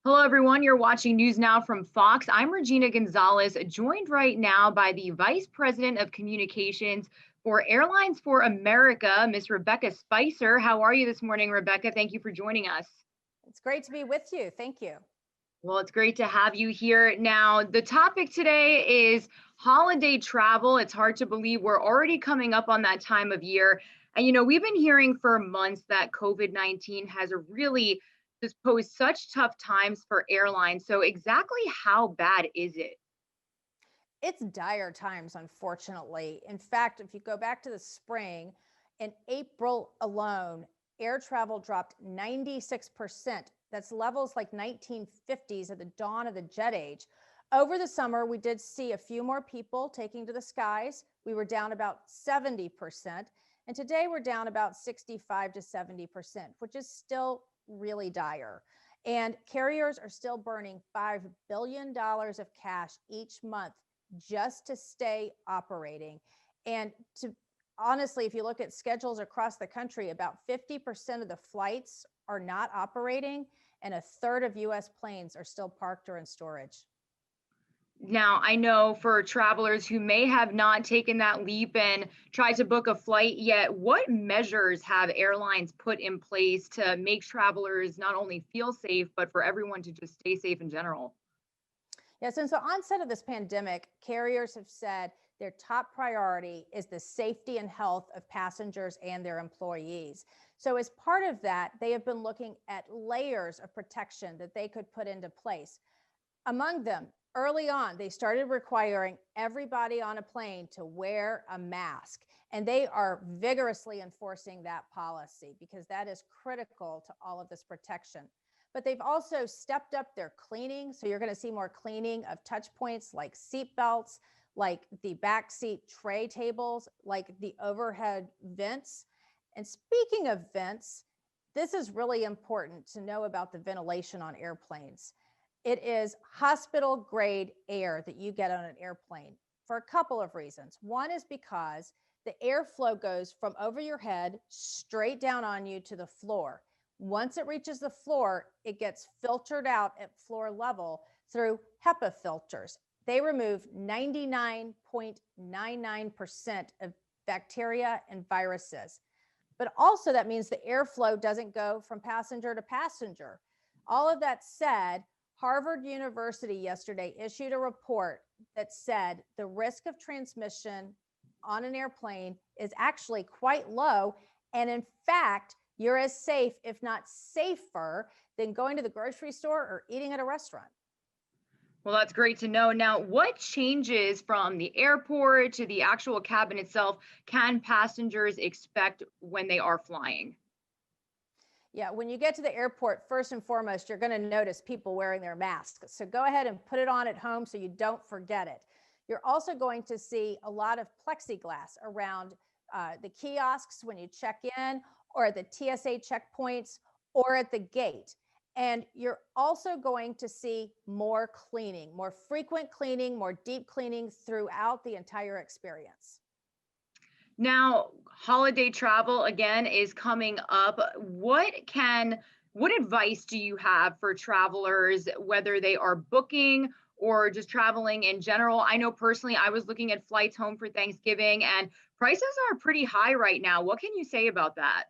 Hello, everyone. You're watching News Now from Fox. I'm Regina Gonzalez, joined right now by the Vice President of Communications for Airlines for America, Miss Rebecca Spicer. How are you this morning, Rebecca? Thank you for joining us. It's great to be with you. Thank you. Well, it's great to have you here. Now, the topic today is holiday travel. It's hard to believe we're already coming up on that time of year. And, we've been hearing for months that COVID-19 has really just posed such tough times for airlines. So, exactly how bad is it? It's dire times, unfortunately. In fact, if you go back to the spring, in April alone, air travel dropped 96%. That's levels like 1950s at the dawn of the jet age. Over the summer, we did see a few more people taking to the skies. We were down about 70%. And today we're down about 65 to 70%, which is still really dire. And carriers are still burning $5 billion of cash each month just to stay operating. And to honestly, if you look at schedules across the country, about 50% of the flights are not operating, and a third of US planes are still parked or in storage. Now, I know for travelers who may have not taken that leap and tried to book a flight yet, what measures have airlines put in place to make travelers not only feel safe, but for everyone to just stay safe in general? Yeah, since the onset of this pandemic, carriers have said their top priority is the safety and health of passengers and their employees. So, as part of that, they have been looking at layers of protection that they could put into place. Among them, early on, they started requiring everybody on a plane to wear a mask. And they are vigorously enforcing that policy because that is critical to all of this protection. But they've also stepped up their cleaning. So you're going to see more cleaning of touch points like seat belts, like the backseat tray tables, like the overhead vents. And speaking of vents, this is really important to know about the ventilation on airplanes. It is hospital grade air that you get on an airplane for a couple of reasons. One is because the airflow goes from over your head straight down on you to the floor. Once it reaches the floor, it gets filtered out at floor level through HEPA filters. They remove 99.99% of bacteria and viruses. But also, that means the airflow doesn't go from passenger to passenger. All of that said, Harvard University yesterday issued a report that said the risk of transmission on an airplane is actually quite low. And in fact, you're as safe, if not safer, than going to the grocery store or eating at a restaurant. Well, that's great to know. Now, what changes from the airport to the actual cabin itself can passengers expect when they are flying? Yeah, when you get to the airport, first and foremost, you're going to notice people wearing their masks. So go ahead and put it on at home so you don't forget it. You're also going to see a lot of plexiglass around the kiosks when you check in, or at the TSA checkpoints, or at the gate. And you're also going to see more cleaning, more frequent cleaning, more deep cleaning throughout the entire experience. Now, holiday travel again is coming up. What advice do you have for travelers, whether they are booking or just traveling in general? I know personally, I was looking at flights home for Thanksgiving and prices are pretty high right now. What can you say about that?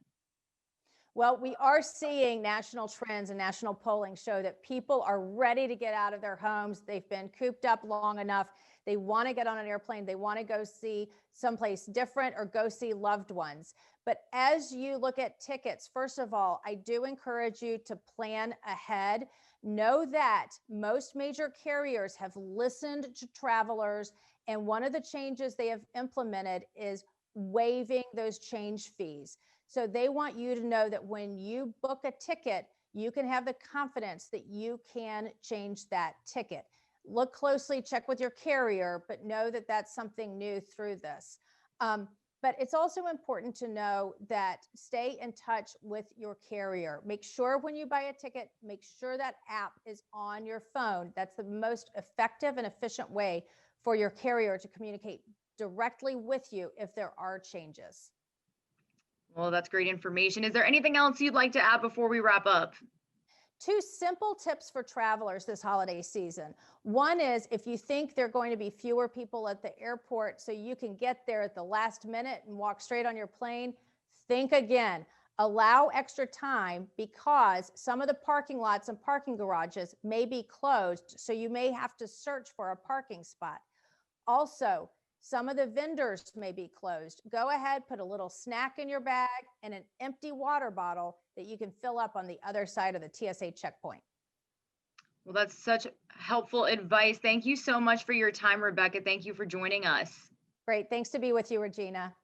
Well, we are seeing national trends and national polling show that people are ready to get out of their homes. They've been cooped up long enough. They want to get on an airplane. They want to go see someplace different or go see loved ones. But as you look at tickets, first of all, I do encourage you to plan ahead. Know that most major carriers have listened to travelers, and one of the changes they have implemented is waiving those change fees. So they want you to know that when you book a ticket, you can have the confidence that you can change that ticket. Look closely, check with your carrier, but know that that's something new through this. But it's also important to know that stay in touch with your carrier. Make sure when you buy a ticket, make sure that app is on your phone. That's the most effective and efficient way for your carrier to communicate directly with you if there are changes. Well, that's great information. Is there anything else you'd like to add before we wrap up? two simple tips for travelers this holiday season. One is if you think there are going to be fewer people at the airport so you can get there at the last minute and walk straight on your plane, think again. Allow extra time because some of the parking lots and parking garages may be closed, so you may have to search for a parking spot. Also, some of the vendors may be closed. Go ahead, put a little snack in your bag and an empty water bottle that you can fill up on the other side of the TSA checkpoint. Well, that's such helpful advice. Thank you so much for your time, Rebecca. Thank you for joining us. Great. Thanks to be with you, Regina.